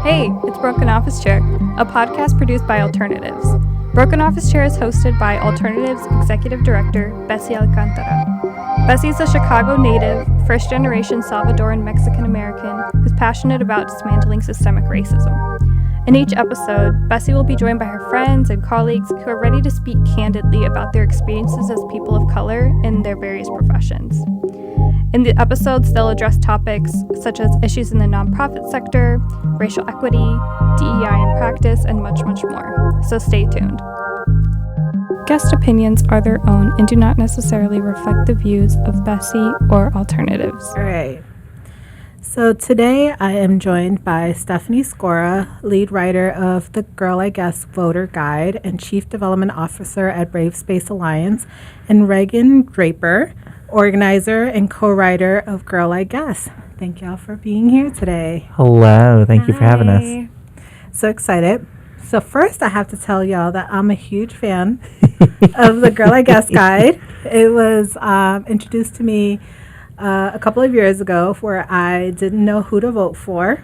Hey, it's Broken Office Chair, a podcast produced by Alternatives. Broken Office Chair is hosted by Alternatives Executive Director Bessie Alcantara. Bessie is a Chicago native, first-generation Salvadoran Mexican-American who's passionate about dismantling systemic racism. In each episode, Bessie will be joined by her friends and colleagues who are ready to speak candidly about their experiences as people of color in their various professions. In the episodes, they'll address topics such as issues in the nonprofit sector, racial equity, DEI in practice, and much, much more. So stay tuned. Guest opinions are their own and do not necessarily reflect the views of Bessie or Alternatives. All right. So today I am joined by Stephanie Skora, lead writer of the Girl I Guess Voter Guide and Chief Development Officer at Brave Space Alliance, and Raeghn Draper, organizer and co-writer of Girl I Guess. Thank y'all for being here today. Hello. Thank you for having us. So excited. So first I have to tell y'all that I'm a huge fan of the Girl I Guess Guide. It was introduced to me a couple of years ago where I didn't know who to vote for.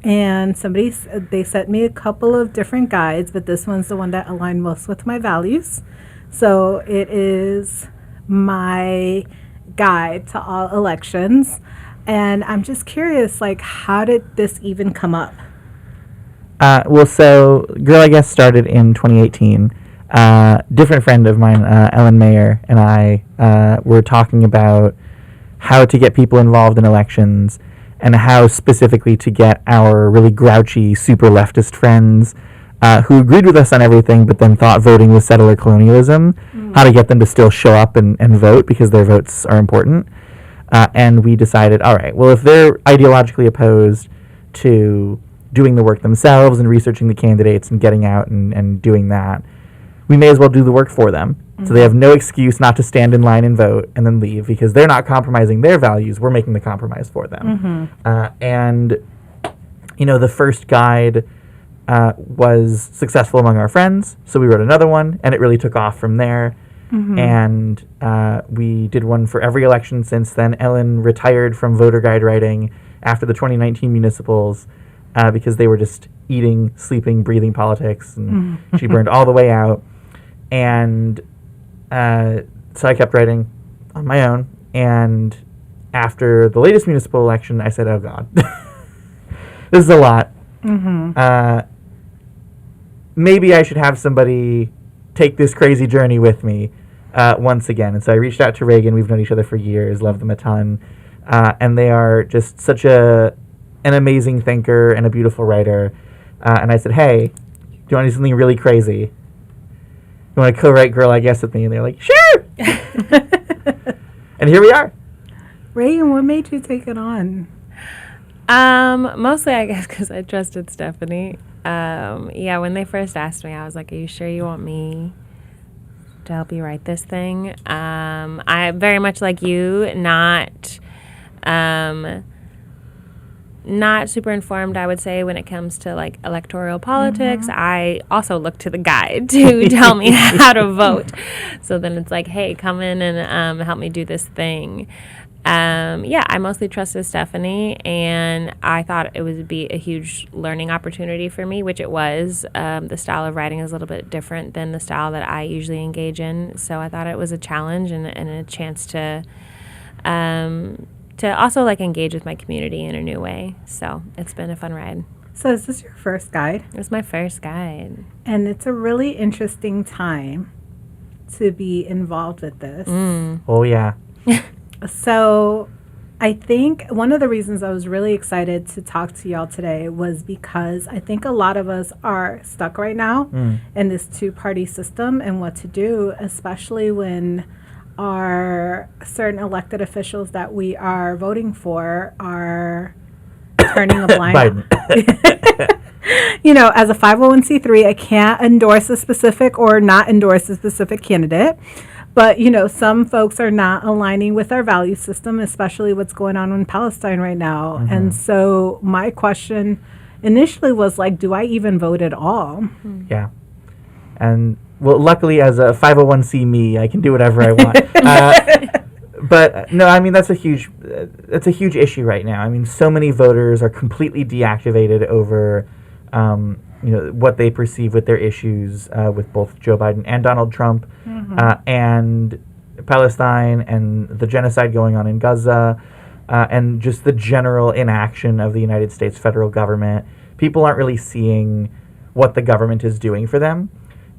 And they sent me a couple of different guides, but this one's the one that aligned most with my values. So it is my guide to all elections. And I'm just curious, like, how did this even come up? So Girl I Guess started in 2018. Different friend of mine, Ellen Mayer, and I were talking about how to get people involved in elections and how specifically to get our really grouchy, super leftist friends who agreed with us on everything but then thought voting was settler colonialism, how to get them to still show up and vote because their votes are important. And we decided, all right, well, if they're ideologically opposed to doing the work themselves and researching the candidates and getting out and doing that, we may as well do the work for them. So they have no excuse not to stand in line and vote and then leave because they're not compromising their values. We're making the compromise for them. And, you know, the first guide was successful among our friends. So we wrote another one, and it really took off from there. And we did one for every election since then. Ellen retired from voter guide writing after the 2019 municipals because they were just eating, sleeping, breathing politics, and she burned all the way out. And so I kept writing on my own. And after the latest municipal election, I said, oh, God, this is a lot. Maybe I should have somebody take this crazy journey with me once again. And so I reached out to Raeghn. We've known each other for years, love them a ton. And they are just such an amazing thinker and a beautiful writer. And I said, hey, do you want to do something really crazy? You want to co-write Girl I Guess with me? And they're like, sure! And here we are. Raeghn, what made you take it on? Mostly, I guess, because I trusted Stephanie. When they first asked me, I was like, are you sure you want me to help you write this thing? I very much like you, not super informed, I would say, when it comes to like electoral politics. I also look to the guide to tell me how to vote. So then it's like, hey, come in and help me do this thing. I mostly trusted Stephanie, and I thought it would be a huge learning opportunity for me, which it was. The style of writing is a little bit different than the style that I usually engage in. So I thought it was a challenge and a chance to also like engage with my community in a new way. So it's been a fun ride. So is this your first guide? It's my first guide. And it's a really interesting time to be involved with this. Oh, yeah. So I think one of the reasons I was really excited to talk to y'all today was because I think a lot of us are stuck right now in this two-party system and what to do, especially when our certain elected officials that we are voting for are turning a blind eye. You know, as a 501c3, I can't endorse a specific or not endorse a specific candidate. But, you know, some folks are not aligning with our value system, especially what's going on in Palestine right now. And so my question initially was like, do I even vote at all? Yeah. And, well, luckily as a 501c me, I can do whatever I want. But no, I mean that's a huge issue right now. I mean, so many voters are completely deactivated over, what they perceive with their issues with both Joe Biden and Donald Trump, and Palestine and the genocide going on in Gaza, and just the general inaction of the United States federal government. People aren't really seeing what the government is doing for them.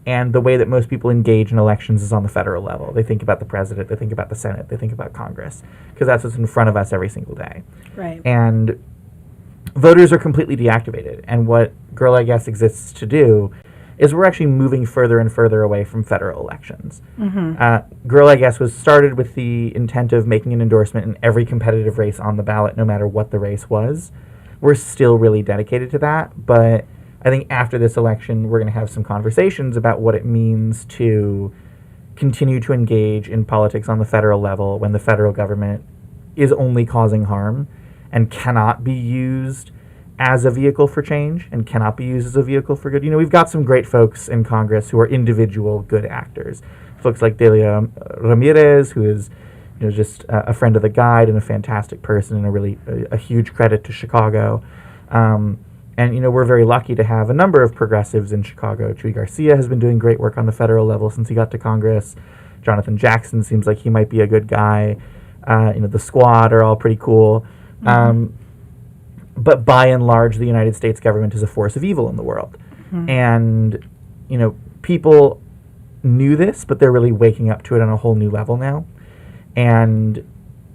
And the way that most people engage in elections is on the federal level. They think about the president, they think about the Senate, they think about Congress, because that's what's in front of us every single day. Right. And voters are completely deactivated. And what Girl, I Guess exists to do is we're actually moving further and further away from federal elections. Girl, I Guess was started with the intent of making an endorsement in every competitive race on the ballot, no matter what the race was. We're still really dedicated to that, but I think after this election, we're going to have some conversations about what it means to continue to engage in politics on the federal level when the federal government is only causing harm and cannot be used as a vehicle for change and cannot be used as a vehicle for good. We've got some great folks in Congress who are individual good actors. Folks like Delia Ramirez, who is just a friend of the Guide and a fantastic person and a really a huge credit to Chicago. And, we're very lucky to have a number of progressives in Chicago. Chuy Garcia has been doing great work on the federal level since he got to Congress. Jonathan Jackson seems like he might be a good guy. The squad are all pretty cool. But by and large, the United States government is a force of evil in the world. And, people knew this, but they're really waking up to it on a whole new level now. And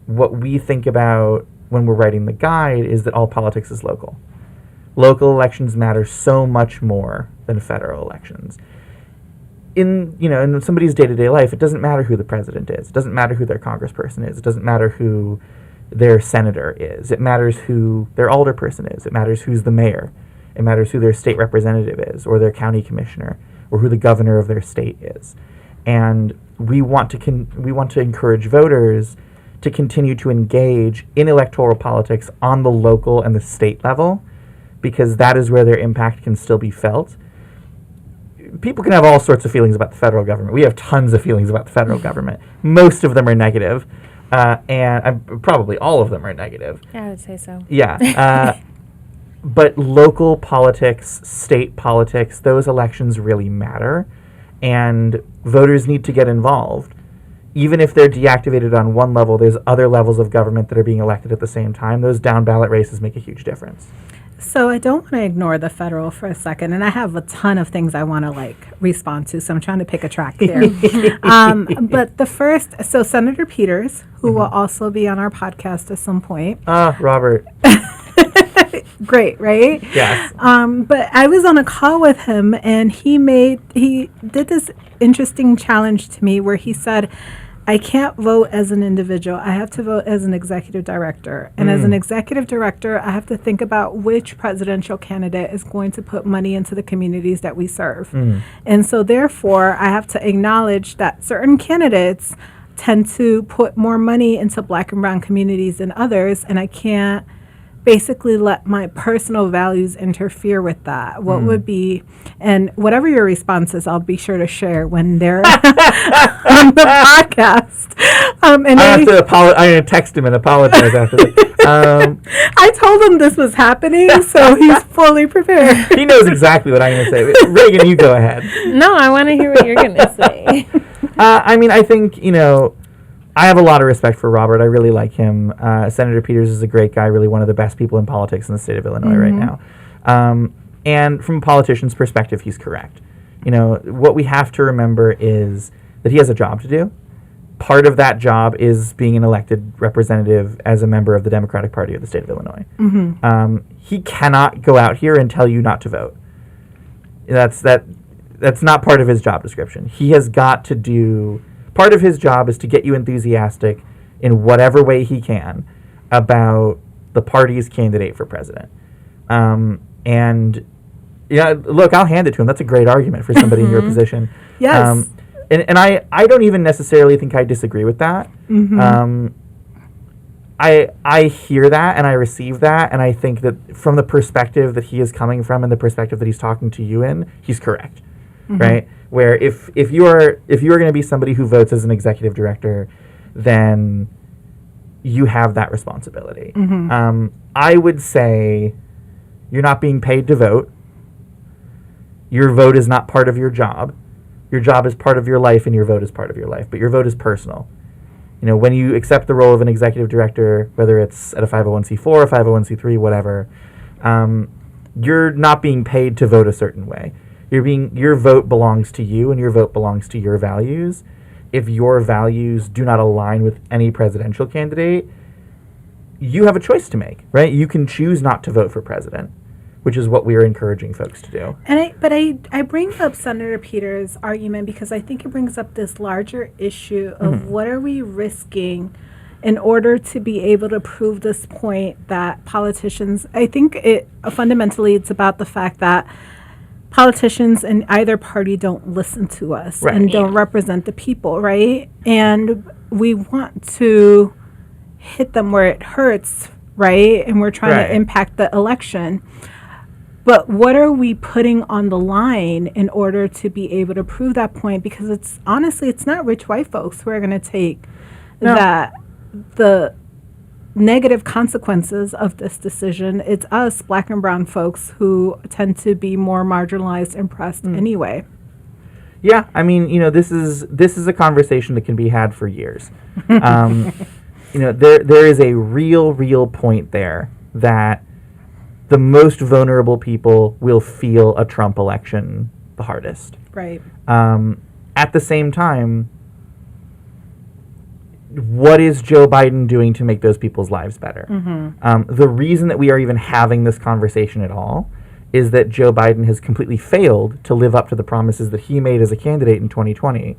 what we think about when we're writing the Guide is that all politics is local. Local elections matter so much more than federal elections. In somebody's day-to-day life, it doesn't matter who the president is. It doesn't matter who their congressperson is. It doesn't matter who their senator is. It matters who their alderperson is. It matters who's the mayor. It matters who their state representative is, or their county commissioner, or who the governor of their state is. And we want to encourage voters to continue to engage in electoral politics on the local and the state level, because that is where their impact can still be felt. People can have all sorts of feelings about the federal government. We have tons of feelings about the federal government. Most of them are negative, and probably all of them are negative. Yeah, I would say so. Yeah. But local politics, state politics, those elections really matter, and voters need to get involved. Even if they're deactivated on one level, there's other levels of government that are being elected at the same time. Those down-ballot races make a huge difference. So I don't want to ignore the federal for a second, and I have a ton of things I want to respond to, so I'm trying to pick a track there. But the first, so Senator Peters, who will also be on our podcast at some point. Robert. Great, right? Yes. But I was on a call with him, and he did this interesting challenge to me where he said, I can't vote as an individual. I have to vote as an executive director. And as an executive director, I have to think about which presidential candidate is going to put money into the communities that we serve. And so therefore, I have to acknowledge that certain candidates tend to put more money into Black and brown communities than others, and I can't basically let my personal values interfere with that. What would be, and whatever your response is, I'll be sure to share when they're on the podcast. And I'm going to text him and apologize after this. I told him this was happening, so he's fully prepared. He knows exactly what I'm going to say. Raeghn, you go ahead. No, I want to hear what you're going to say. I think, I have a lot of respect for Robert. I really like him. Senator Peters is a great guy, really one of the best people in politics in the state of Illinois right now. And from a politician's perspective, he's correct. What we have to remember is that he has a job to do. Part of that job is being an elected representative as a member of the Democratic Party of the state of Illinois. He cannot go out here and tell you not to vote. That's not part of his job description. He has got to do... Part of his job is to get you enthusiastic in whatever way he can about the party's candidate for president. Look, I'll hand it to him. That's a great argument for somebody in your position. Yes. And I don't even necessarily think I disagree with that. I hear that and I receive that, and I think that from the perspective that he is coming from and the perspective that he's talking to you in, he's correct, right? Where if you are going to be somebody who votes as an executive director, then you have that responsibility. I would say you're not being paid to vote. Your vote is not part of your job. Your job is part of your life, and your vote is part of your life. But your vote is personal. You know, when you accept the role of an executive director, whether it's at a 501c4, a 501c3, whatever, you're not being paid to vote a certain way. Your vote belongs to you, and your vote belongs to your values. If your values do not align with any presidential candidate, you have a choice to make, right? You can choose not to vote for president, which is what we are encouraging folks to do. And I bring up Senator Peters' argument because I think it brings up this larger issue of what are we risking in order to be able to prove this point that politicians, I think fundamentally it's about the fact that politicians in either party don't listen to us and don't represent the people, right? And we want to hit them where it hurts, right? And we're trying to impact the election. But what are we putting on the line in order to be able to prove that point? Because it's not rich white folks who are going to take the negative consequences of this decision. It's us, black and brown folks, who tend to be more marginalized and oppressed anyway. Yeah, I mean, this is a conversation that can be had for years. There is a real point there that the most vulnerable people will feel a Trump election the hardest. Right. At the same time, what is Joe Biden doing to make those people's lives better? The reason that we are even having this conversation at all is that Joe Biden has completely failed to live up to the promises that he made as a candidate in 2020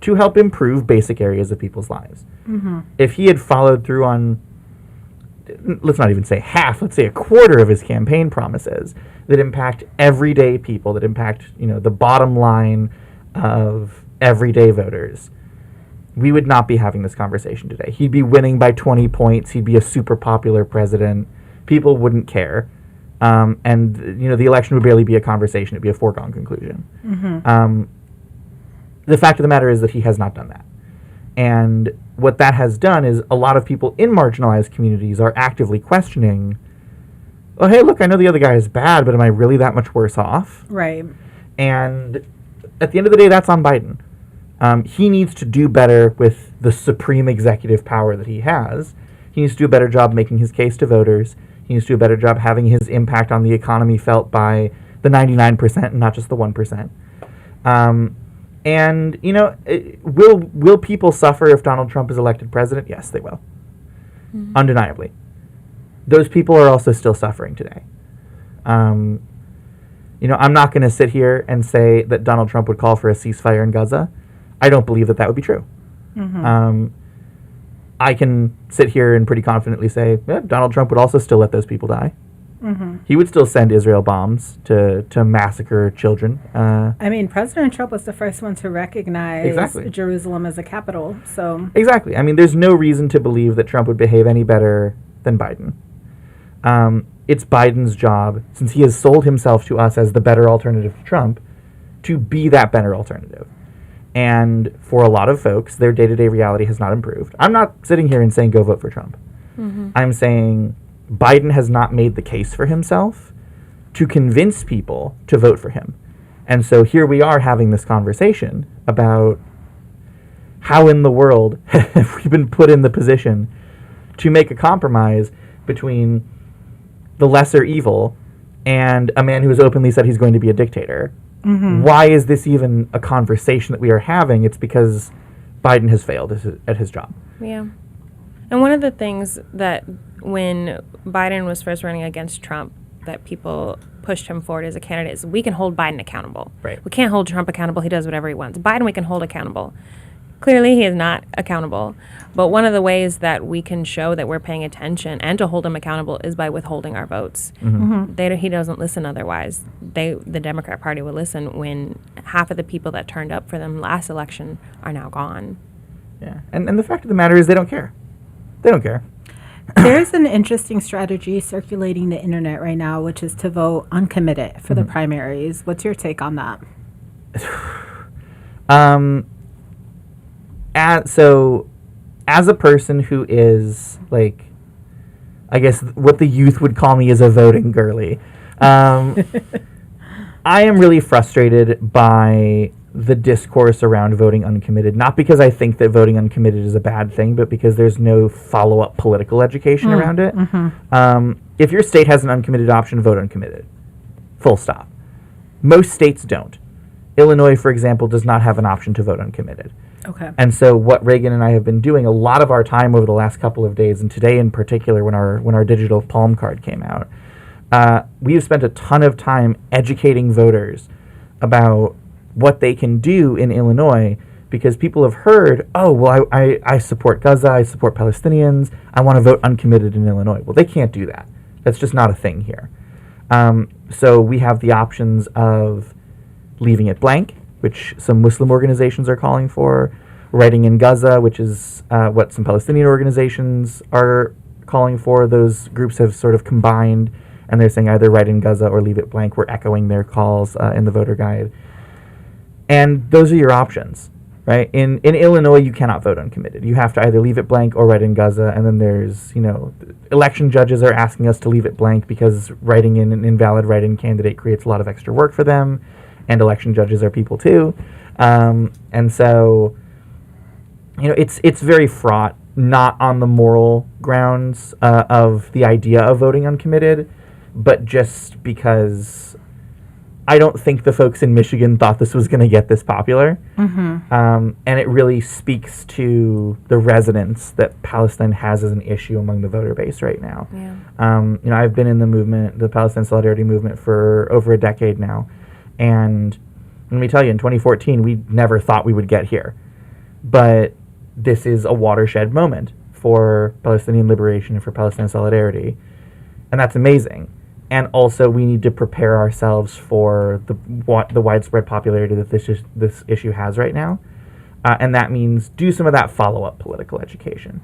to help improve basic areas of people's lives. If he had followed through on, let's not even say half, let's say a quarter of his campaign promises that impact everyday people, that impact, the bottom line of everyday voters, we would not be having this conversation today. He'd be winning by 20 points. He'd be a super popular president. People wouldn't care. And the election would barely be a conversation. It'd be a foregone conclusion. The fact of the matter is that he has not done that. And what that has done is a lot of people in marginalized communities are actively questioning, oh, hey, look, I know the other guy is bad, but am I really that much worse off? Right. And at the end of the day, that's on Biden. He needs to do better with the supreme executive power that he has. He needs to do a better job making his case to voters. He needs to do a better job having his impact on the economy felt by the 99% and not just the 1%. Will people suffer if Donald Trump is elected president? Yes, they will. Undeniably. Those people are also still suffering today. I'm not going to sit here and say that Donald Trump would call for a ceasefire in Gaza. I don't believe that would be true. I can sit here and pretty confidently say, Donald Trump would also still let those people die. He would still send Israel bombs to massacre children. President Trump was the first one to recognize Jerusalem as a capital. So exactly. There's no reason to believe that Trump would behave any better than Biden. It's Biden's job, since he has sold himself to us as the better alternative to Trump, to be that better alternative. And for a lot of folks, their day-to-day reality has not improved. I'm not sitting here and saying go vote for Trump. I'm saying Biden has not made the case for himself to convince people to vote for him. And so here we are having this conversation about how in the world have we been put in the position to make a compromise between the lesser evil and a man who has openly said he's going to be a dictator. Why is this even a conversation that we are having? It's because Biden has failed at his job. Yeah. And one of the things that when Biden was first running against Trump, that people pushed him forward as a candidate is we can hold Biden accountable. Right. We can't hold Trump accountable. He does whatever he wants. Biden we can hold accountable. Clearly, he is not accountable. But one of the ways that we can show that we're paying attention and to hold him accountable is by withholding our votes. He doesn't listen otherwise. The Democrat Party will listen when half of the people that turned up for them last election are now gone. Yeah, and the fact of the matter is they don't care. They don't care. There's an interesting strategy circulating the internet right now, which is to vote uncommitted for the primaries. What's your take on that? as a person who is, like, I guess what the youth would call me is a voting girly, I am really frustrated by the discourse around voting uncommitted, not because I think that voting uncommitted is a bad thing, but because there's no follow-up political education around it. If your state has an uncommitted option, vote uncommitted. Full stop. Most states don't. Illinois, for example, does not have an option to vote uncommitted. Okay. And so what Raeghn and I have been doing a lot of our time over the last couple of days, and today in particular when our digital palm card came out, we have spent a ton of time educating voters about what they can do in Illinois, because people have heard, oh, well, I support Gaza, I support Palestinians, I want to vote uncommitted in Illinois. Well, they can't do that. That's just not a thing here. So we have the options of leaving it blank, which some Muslim organizations are calling for, writing in Gaza, which is what some Palestinian organizations are calling for. Those groups have sort of combined, and they're saying either write in Gaza or leave it blank. We're echoing their calls in the voter guide. And those are your options, right? In Illinois, you cannot vote uncommitted. You have to either leave it blank or write in Gaza, and then there's, election judges are asking us to leave it blank because writing in an invalid write-in candidate creates a lot of extra work for them, and election judges are people too. And so, it's very fraught, not on the moral grounds of the idea of voting uncommitted, but just because I don't think the folks in Michigan thought this was going to get this popular. And it really speaks to the resonance that Palestine has as an issue among the voter base right now. Yeah. I've been in the movement, the Palestine Solidarity Movement, for over a decade now. And let me tell you, in 2014, we never thought we would get here. But this is a watershed moment for Palestinian liberation and for Palestinian solidarity. And that's amazing. And also, we need to prepare ourselves for the widespread popularity that this issue has right now. And that means do some of that follow-up political education.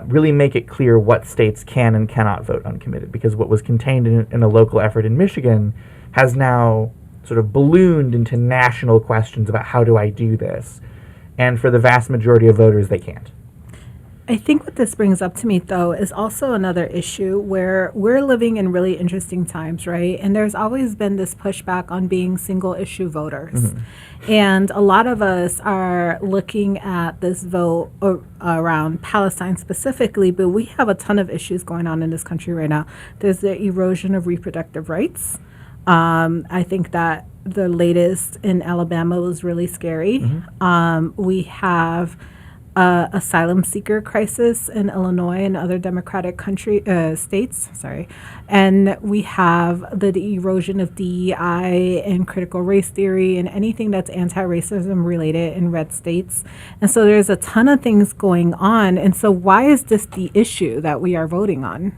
Really make it clear what states can and cannot vote uncommitted, because what was contained in a local effort in Michigan has now sort of ballooned into national questions about how do I do this. And for the vast majority of voters, they can't. I think what this brings up to me, though, is also another issue where we're living in really interesting times, right? And there's always been this pushback on being single-issue voters. And a lot of us are looking at this vote around Palestine specifically, but we have a ton of issues going on in this country right now. There's the erosion of reproductive rights. I think that the latest in Alabama was really scary. We have asylum seeker crisis in Illinois and other democratic states. And we have the erosion of DEI and critical race theory and anything that's anti-racism related in red states. And so there's a ton of things going on. And so why is this the issue that we are voting on?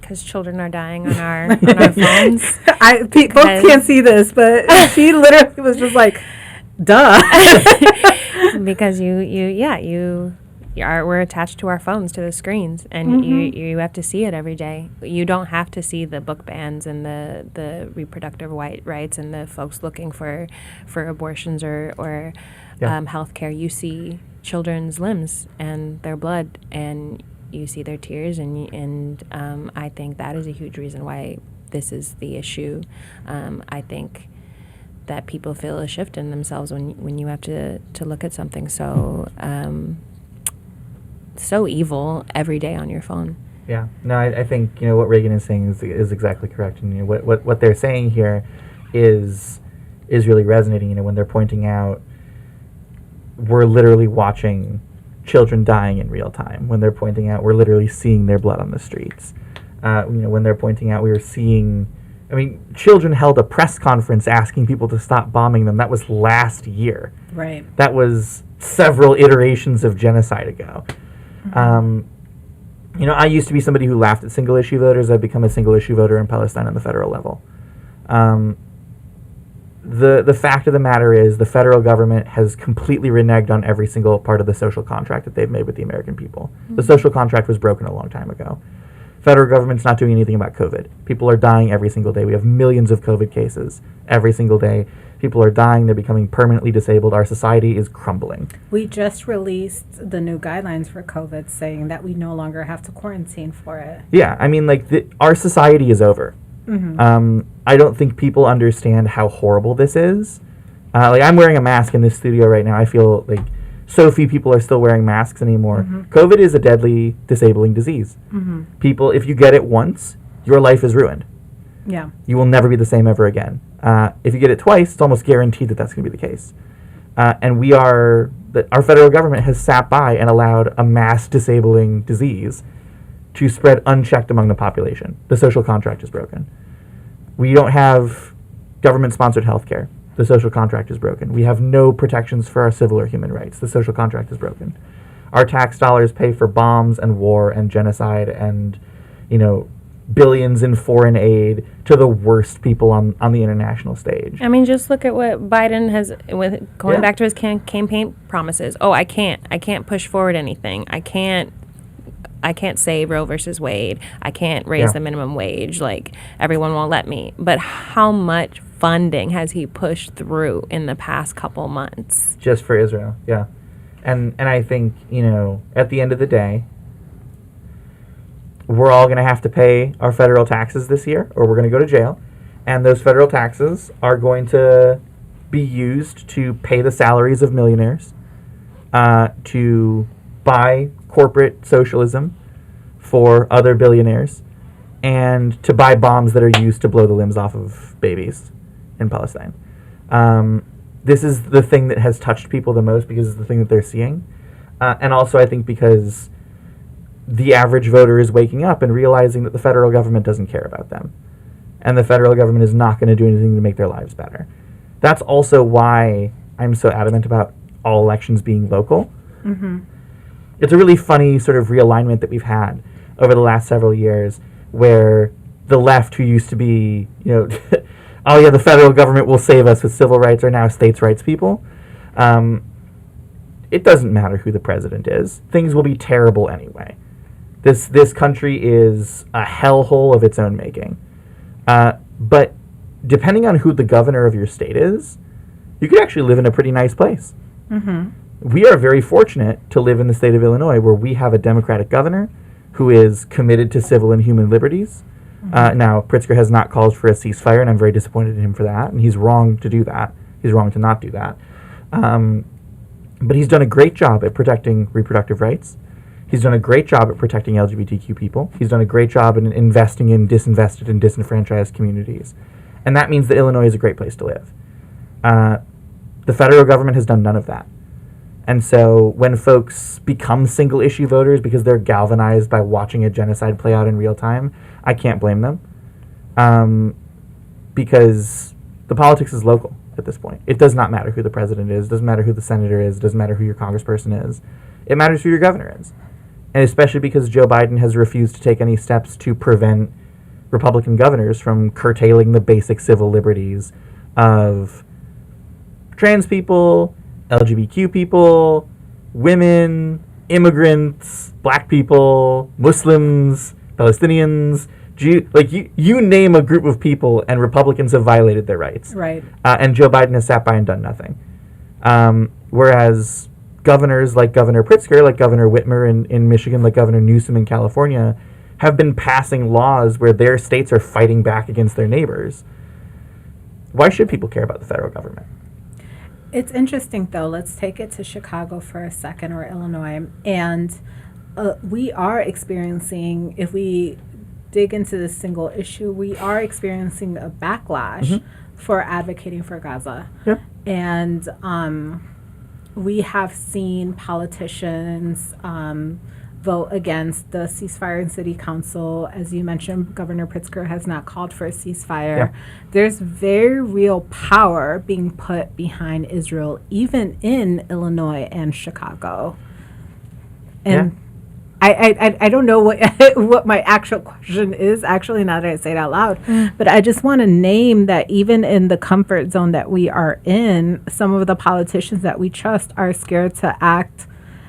Because children are dying on our phones. Folks can't see this, but she literally was just like, duh. Because we're attached to our phones, to the screens, and you have to see it every day. You don't have to see the book bans and the reproductive rights and the folks looking for abortions or health care. You see children's limbs and their blood, and you see their tears, and I think that is a huge reason why this is the issue. I think that people feel a shift in themselves when you have to look at something so evil every day on your phone. Yeah, no, I think what Raeghn is saying is exactly correct, and what they're saying here is really resonating. When they're pointing out we're literally watching children dying in real time, when they're pointing out we're literally seeing their blood on the streets, when they're pointing out we were seeing. Children held a press conference asking people to stop bombing them. That was last year. Right. That was several iterations of genocide ago. I used to be somebody who laughed at single-issue voters. I've become a single-issue voter in Palestine on the federal level. The fact of the matter is the federal government has completely reneged on every single part of the social contract that they've made with the American people. The social contract was broken a long time ago. Federal government's not doing anything about COVID. People are dying every single day. We have millions of COVID cases every single day. People are dying. They're becoming permanently disabled. Our society is crumbling. We just released the new guidelines for COVID saying that we no longer have to quarantine for it. Yeah, I mean, like, our society is over. I don't think people understand how horrible this is. Like, I'm wearing a mask in this studio right now. I feel like so few people are still wearing masks anymore. COVID is a deadly, disabling disease. People, if you get it once, your life is ruined. Yeah. You will never be the same ever again. If you get it twice, it's almost guaranteed that that's going to be the case. And our federal government has sat by and allowed a mass disabling disease to spread unchecked among the population. The social contract is broken. We don't have government-sponsored health care. The social contract is broken. We have no protections for our civil or human rights. The social contract is broken. Our tax dollars pay for bombs and war and genocide and, billions in foreign aid to the worst people on the international stage. I mean, just look at what Biden has, going back to his campaign promises. Oh, I can't push forward anything. I can't say Roe versus Wade. I can't raise the minimum wage. Like, everyone won't let me. But how much funding has he pushed through in the past couple months? Just for Israel, yeah. And I think, at the end of the day, we're all going to have to pay our federal taxes this year, or we're going to go to jail. And those federal taxes are going to be used to pay the salaries of millionaires, to buy corporate socialism for other billionaires, and to buy bombs that are used to blow the limbs off of babies in Palestine. This is the thing that has touched people the most because it's the thing that they're seeing. And also, I think because the average voter is waking up and realizing that the federal government doesn't care about them. And the federal government is not going to do anything to make their lives better. That's also why I'm so adamant about all elections being local. It's a really funny sort of realignment that we've had over the last several years where the left, who used to be, oh yeah, the federal government will save us with civil rights, are now states' rights people. It doesn't matter who the president is. Things will be terrible anyway. This country is a hellhole of its own making. But depending on who the governor of your state is, you could actually live in a pretty nice place. We are very fortunate to live in the state of Illinois, where we have a Democratic governor who is committed to civil and human liberties. Now, Pritzker has not called for a ceasefire, and I'm very disappointed in him for that. And he's wrong to do that. He's wrong to not do that. But he's done a great job at protecting reproductive rights. He's done a great job at protecting LGBTQ people. He's done a great job in investing in disinvested and disenfranchised communities. And that means that Illinois is a great place to live. The federal government has done none of that. And so when folks become single-issue voters because they're galvanized by watching a genocide play out in real time, I can't blame them. Because the politics is local at this point. It does not matter who the president is. It doesn't matter who the senator is. It doesn't matter who your congressperson is. It matters who your governor is. And especially because Joe Biden has refused to take any steps to prevent Republican governors from curtailing the basic civil liberties of trans people, LGBTQ people, women, immigrants, black people, Muslims, Palestinians, Jew, like you name a group of people, and Republicans have violated their rights. Right. And Joe Biden has sat by and done nothing. Whereas governors like Governor Pritzker, like Governor Whitmer in Michigan, like Governor Newsom in California, have been passing laws where their states are fighting back against their neighbors. Why should people care about the federal government? It's interesting, though. Let's take it to Chicago for a second, or Illinois. And we are experiencing, if we dig into this single issue, we are experiencing a backlash for advocating for Gaza. Yeah. And we have seen politicians vote against the ceasefire in city council. As you mentioned, Governor Pritzker has not called for a ceasefire. Yeah. There's very real power being put behind Israel, even in Illinois and Chicago. And I don't know what my actual question is, actually, now that I say it out loud. But I just want to name that even in the comfort zone that we are in, some of the politicians that we trust are scared to act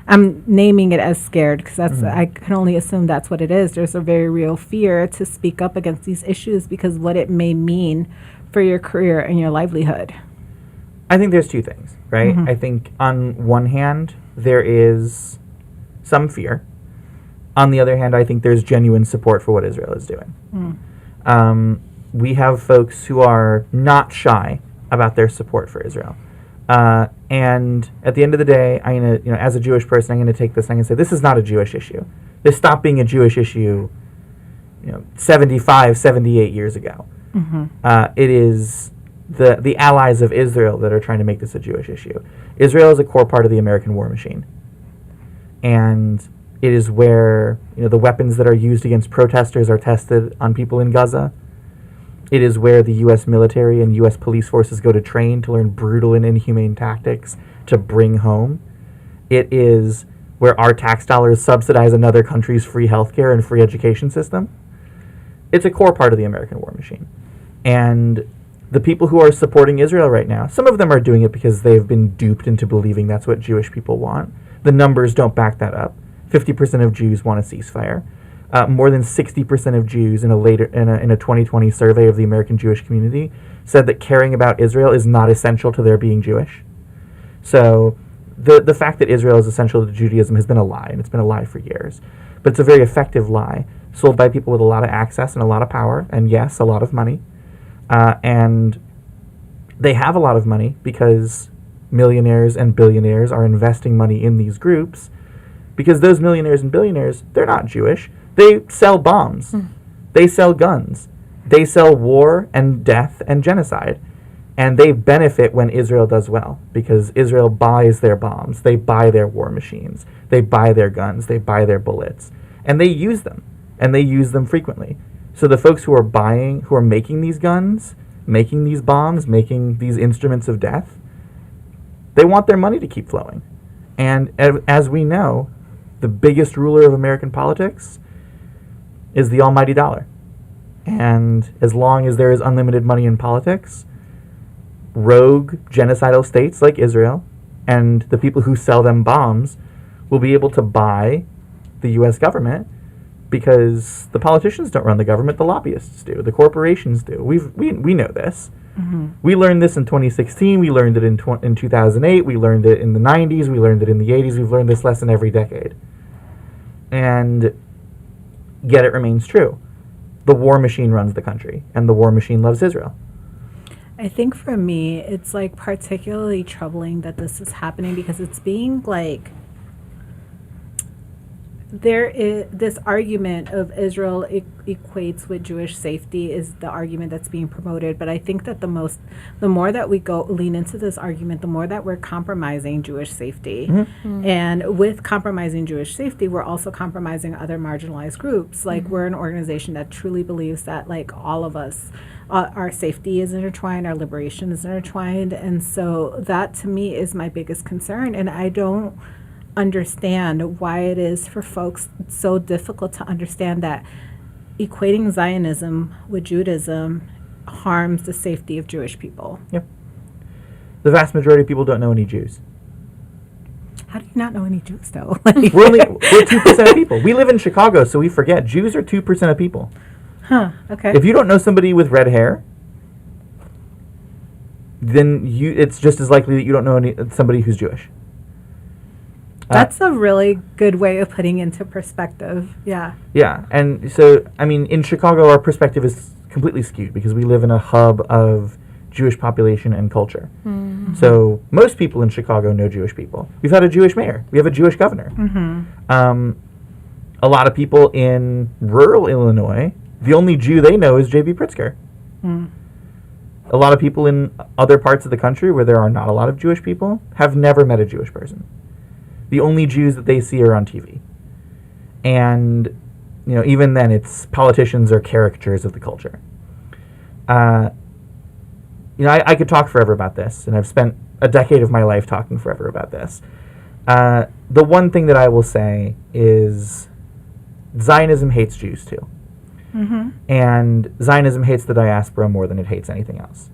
I'm naming it as scared because that's I can only assume that's what it is. There's a very real fear to speak up against these issues because what it may mean for your career and your livelihood. I think there's two things, right? I think on one hand, there is some fear. On the other hand, I think there's genuine support for what Israel is doing. We have folks who are not shy about their support for Israel. And at the end of the day, I'm going to, as a Jewish person, I'm going to take this and I'm going to say, this is not a Jewish issue. This stopped being a Jewish issue, 75, 78 years ago. It is the allies of Israel that are trying to make this a Jewish issue. Israel is a core part of the American war machine. And it is where, the weapons that are used against protesters are tested on people in Gaza. It is where the U.S. military and U.S. police forces go to train to learn brutal and inhumane tactics to bring home. It is where our tax dollars subsidize another country's free healthcare and free education system. It's a core part of the American war machine. And the people who are supporting Israel right now, some of them are doing it because they've been duped into believing that's what Jewish people want. The numbers don't back that up. 50% of Jews want a ceasefire. More than 60% of Jews in a 2020 survey of the American Jewish community said that caring about Israel is not essential to their being Jewish. So the fact that Israel is essential to Judaism has been a lie, and it's been a lie for years. But it's a very effective lie, sold by people with a lot of access and a lot of power, and yes, a lot of money. And they have a lot of money because millionaires and billionaires are investing money in these groups, because those millionaires and billionaires, they're not Jewish. They sell bombs. They sell guns. They sell war and death and genocide. And they benefit when Israel does well, because Israel buys their bombs. They buy their war machines. They buy their guns. They buy their bullets. And they use them. And they use them frequently. So the folks who are making these guns, making these bombs, making these instruments of death, they want their money to keep flowing. And as we know, the biggest ruler of American politics is the almighty dollar. And as long as there is unlimited money in politics, rogue genocidal states like Israel and the people who sell them bombs will be able to buy the U.S. government, because the politicians don't run the government, the lobbyists do, the corporations do. We know this. We learned this in 2016, we learned it in 2008, we learned it in the 90s, we learned it in the 80s, we've learned this lesson every decade. And yet it remains true. The war machine runs the country, and the war machine loves Israel. I think for me, it's particularly troubling that this is happening because it's being there is this argument of Israel equates with Jewish safety is the argument that's being promoted. But I think that the more that we lean into this argument, the more that we're compromising Jewish safety. And with compromising Jewish safety, we're also compromising other marginalized groups. We're an organization that truly believes that all of us, our safety is intertwined, our liberation is intertwined. And so that to me is my biggest concern. And I don't understand why it is for folks so difficult to understand that equating Zionism with Judaism harms the safety of Jewish people. Yep. The vast majority of people don't know any Jews. How do you not know any Jews, though? We're 2% of people. We live in Chicago, so we forget. Jews are 2% of people. Huh, okay. If you don't know somebody with red hair, then it's just as likely that you don't know somebody who's Jewish. That's a really good way of putting into perspective. Yeah. Yeah. And so, in Chicago, our perspective is completely skewed because we live in a hub of Jewish population and culture. So most people in Chicago know Jewish people. We've had a Jewish mayor. We have a Jewish governor. A lot of people in rural Illinois, the only Jew they know is J.B. Pritzker. A lot of people in other parts of the country where there are not a lot of Jewish people have never met a Jewish person. The only Jews that they see are on TV. And, even then, it's politicians or caricatures of the culture. I could talk forever about this, and I've spent a decade of my life talking forever about this. The one thing that I will say is Zionism hates Jews, too. And Zionism hates the diaspora more than it hates anything else.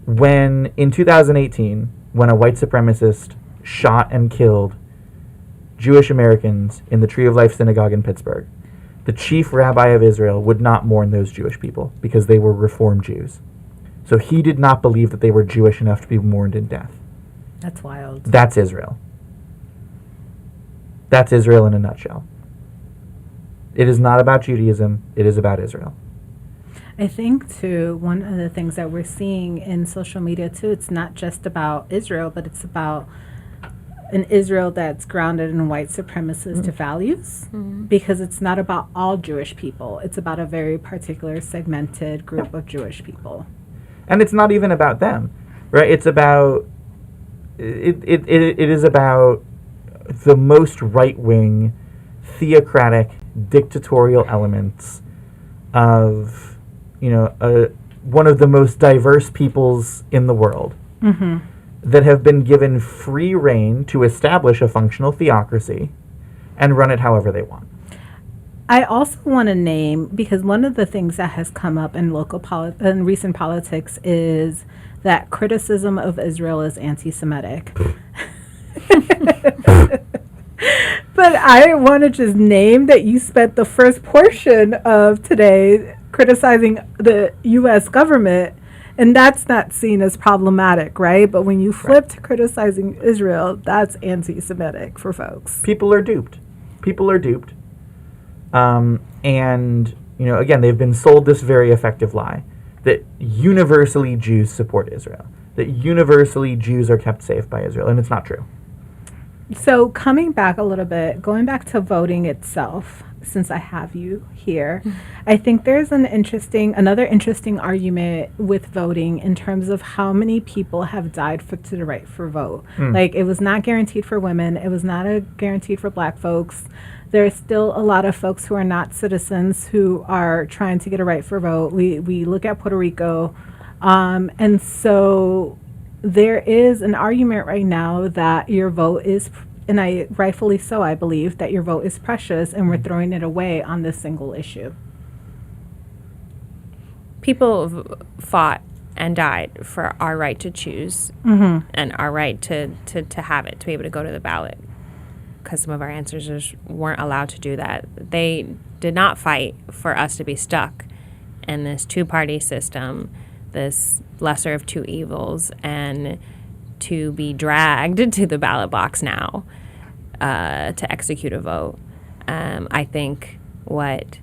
In 2018, when a white supremacist shot and killed Jewish Americans in the Tree of Life Synagogue in Pittsburgh, the chief rabbi of Israel would not mourn those Jewish people because they were Reform Jews. So he did not believe that they were Jewish enough to be mourned in death. That's wild. That's Israel. That's Israel in a nutshell. It is not about Judaism. It is about Israel. I think, too, one of the things that we're seeing in social media, too, it's not just about Israel, but it's about an Israel that's grounded in white supremacist values, because it's not about all Jewish people. It's about a very particular segmented group of Jewish people. And it's not even about them, right? It's about, it is about the most right-wing, theocratic, dictatorial elements of, one of the most diverse peoples in the world. That have been given free rein to establish a functional theocracy and run it however they want. I also want to name, because one of the things that has come up in in recent politics is that criticism of Israel is anti-Semitic. But I want to just name that you spent the first portion of today criticizing the U.S. government. And that's not seen as problematic, right? But when you flip to criticizing Israel, that's anti-Semitic for folks. People are duped. And, again, they've been sold this very effective lie that universally Jews support Israel, that universally Jews are kept safe by Israel, and it's not true. So coming back a little bit, going back to voting itself, since I have you here, I think there's another interesting argument with voting in terms of how many people have died to the right for vote. Like, it was not guaranteed for women. It was not guaranteed for Black folks. There's still a lot of folks who are not citizens who are trying to get a right for vote. We look at Puerto Rico. And so there is an argument right now that your vote is, and rightfully so, I believe, that your vote is precious and we're throwing it away on this single issue. People fought and died for our right to choose and our right to have it, to be able to go to the ballot, because some of our ancestors weren't allowed to do that. They did not fight for us to be stuck in this two-party system, this lesser of two evils, and to be dragged to the ballot box now to execute a vote. I think what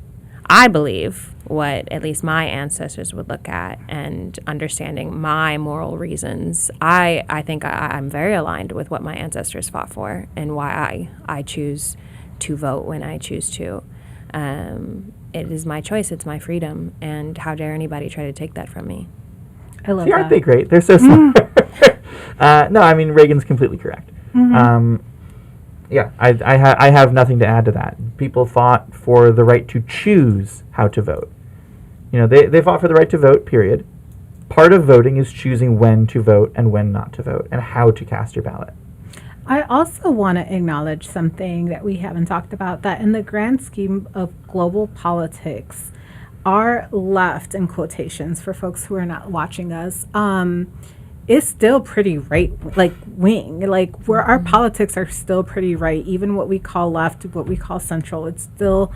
at least my ancestors would look at, and understanding my moral reasons, I think I'm very aligned with what my ancestors fought for and why I choose to vote when I choose to. It is my choice. It's my freedom. And how dare anybody try to take that from me? I love that. Aren't they great? They're so smart. No, I mean, Raeghn completely correct. I have nothing to add to that. People fought for the right to choose how to vote. They fought for the right to vote, period. Part of voting is choosing when to vote and when not to vote and how to cast your ballot. I also want to acknowledge something that we haven't talked about, that in the grand scheme of global politics, our left, in quotations for folks who are not watching us, is still pretty wing. Like, where our politics are still pretty right, even what we call left, what we call central, it's still,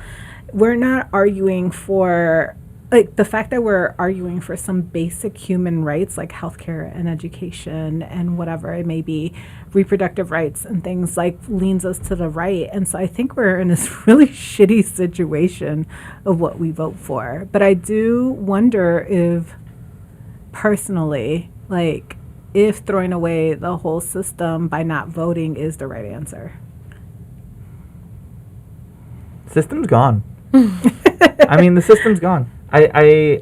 we're not arguing for, like, the fact that we're arguing for some basic human rights like healthcare and education and whatever it may be, reproductive rights and things, like, leans us to the right. And so I think we're in this really shitty situation of what we vote for. But I do wonder if, personally, like, if throwing away the whole system by not voting is the right answer. System's gone. I mean, the system's gone. I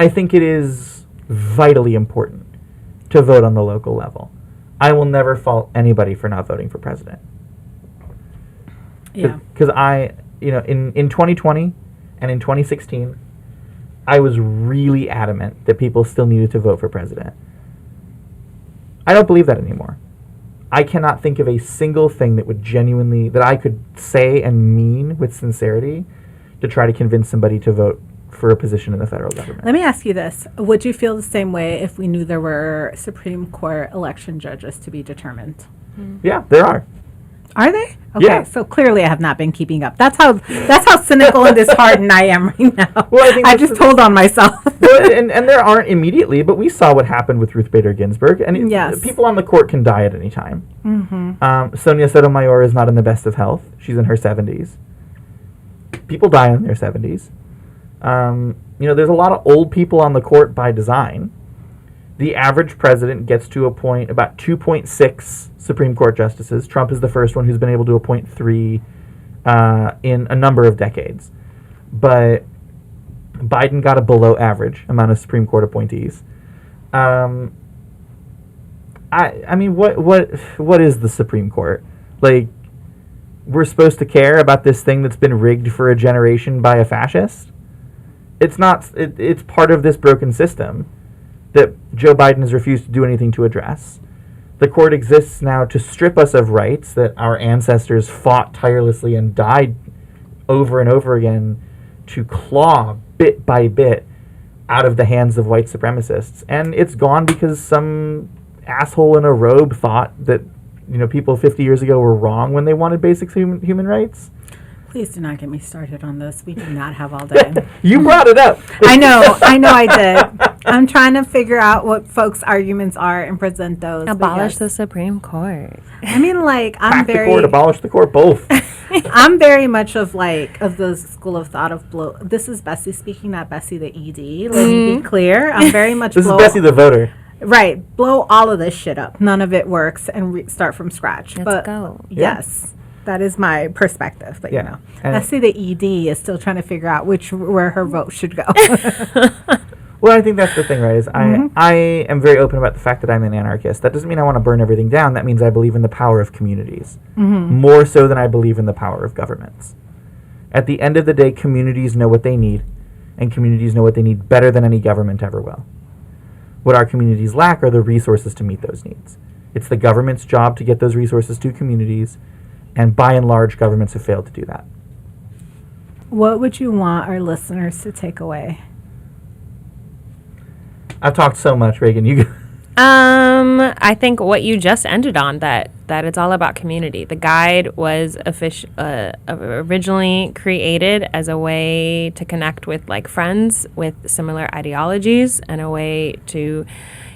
think it is vitally important to vote on the local level. I will never fault anybody for not voting for president. Yeah. Because in 2020 and in 2016, I was really adamant that people still needed to vote for president. I don't believe that anymore. I cannot think of a single thing that I could say and mean with sincerity to try to convince somebody to vote for a position in the federal government. Let me ask you this. Would you feel the same way if we knew there were Supreme Court election judges to be determined? Yeah, there are. Are they? Okay, Yeah. so clearly I have not been keeping up. That's how cynical and disheartened I am right now. Well, I think I've just told on myself. Well, and there aren't immediately, but we saw what happened with Ruth Bader Ginsburg, and Yes. people on the court can die at any time. Mm-hmm. Sonia Sotomayor is not in the best of health. She's in her 70s. People die in their 70s. There's a lot of old people on the court by design. The average president gets to appoint about 2.6 Supreme Court justices. Trump is the first one who's been able to appoint 3 in a number of decades. But Biden got a below average amount of Supreme Court appointees. I mean, what is the Supreme Court? Like, we're supposed to care about this thing that's been rigged for a generation by a fascist? It's not. It's part of this broken system that Joe Biden has refused to do anything to address. The court exists now to strip us of rights that our ancestors fought tirelessly and died over and over again to claw bit by bit out of the hands of white supremacists. And it's gone because some asshole in a robe thought that people 50 years ago were wrong when they wanted basic human rights. Please do not get me started on this. We do not have all day. You brought it up. I know I did. I'm trying to figure out what folks' arguments are and present those. Abolish the Supreme Court. I mean, like, Pack the court, abolish the court, both. I'm very much of the school of thought of blow. This is Bessie speaking, not Bessie the ED. Let me be clear. I'm very much This is Bessie the voter. Right. Blow all of this shit up. None of it works and start from scratch. Let's go. Yes. That is my perspective, but Yeah. Bessie the ED is still trying to figure out where her vote should go. Well, I think that's the thing, right? Is I am very open about the fact that I'm an anarchist. That doesn't mean I want to burn everything down. That means I believe in the power of communities more so than I believe in the power of governments. At the end of the day, communities know what they need, and communities know what they need better than any government ever will. What our communities lack are the resources to meet those needs. It's the government's job to get those resources to communities. And by and large, governments have failed to do that. What would you want our listeners to take away? I've talked so much, Raeghn. You. I think what you just ended on, that it's all about community. The guide was originally created as a way to connect with friends with similar ideologies and a way to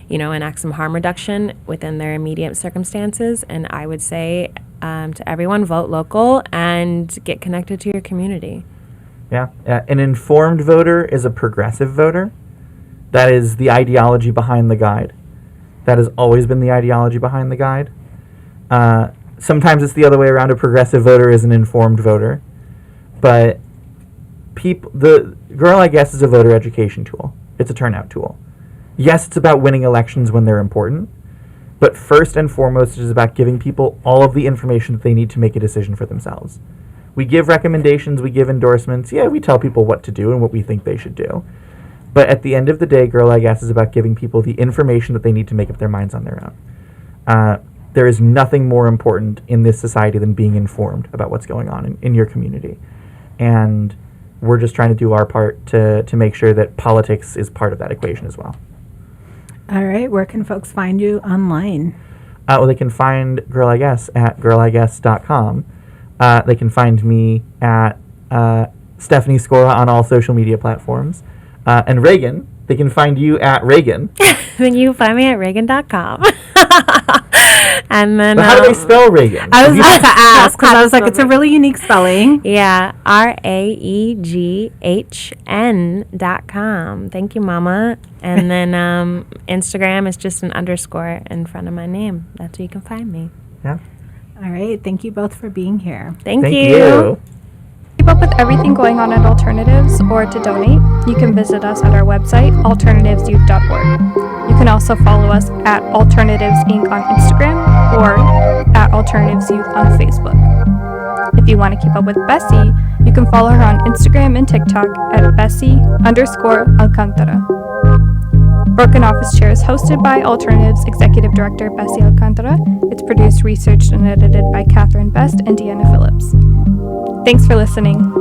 enact some harm reduction within their immediate circumstances. And I would say to everyone, vote local and get connected to your community. Yeah. An informed voter is a progressive voter. That is the ideology behind the guide. That has always been the ideology behind the guide. Sometimes it's the other way around. A progressive voter is an informed voter. But the Girl, I Guess, is a voter education tool. It's a turnout tool. Yes, it's about winning elections when they're important, but first and foremost, it is about giving people all of the information that they need to make a decision for themselves. We give recommendations, we give endorsements, we tell people what to do and what we think they should do. But at the end of the day, Girl, I Guess, is about giving people the information that they need to make up their minds on their own. There is nothing more important in this society than being informed about what's going on in your community. And we're just trying to do our part to make sure that politics is part of that equation as well. All right. Where can folks find you online? Well, they can find Girl, I Guess at girliguess.com. They can find me at Stephanie Skora on all social media platforms. And Raeghn, they can find you at Raeghn. Then you find me at Raeghn.com. And then But how do they spell Raeghn? I was about to ask because I was like, it's a really unique spelling. Yeah, RAEGHN.com. Thank you, Mama. And then Instagram is just an underscore in front of my name. That's where you can find me. Yeah. All right. Thank you both for being here. Thank you. To keep up with everything going on at Alternatives or to donate, you can visit us at our website, alternativesYouth.org. You can also follow us at Alternatives Inc. on Instagram or at Alternatives Youth on Facebook. If you want to keep up with Bessie, you can follow her on Instagram and TikTok at Bessie_Alcantara. Broken Office Chair is hosted by Alternatives Executive Director Bessie Alcantara. It's produced, researched, and edited by Catherine Best and Deanna Phillips. Thanks for listening.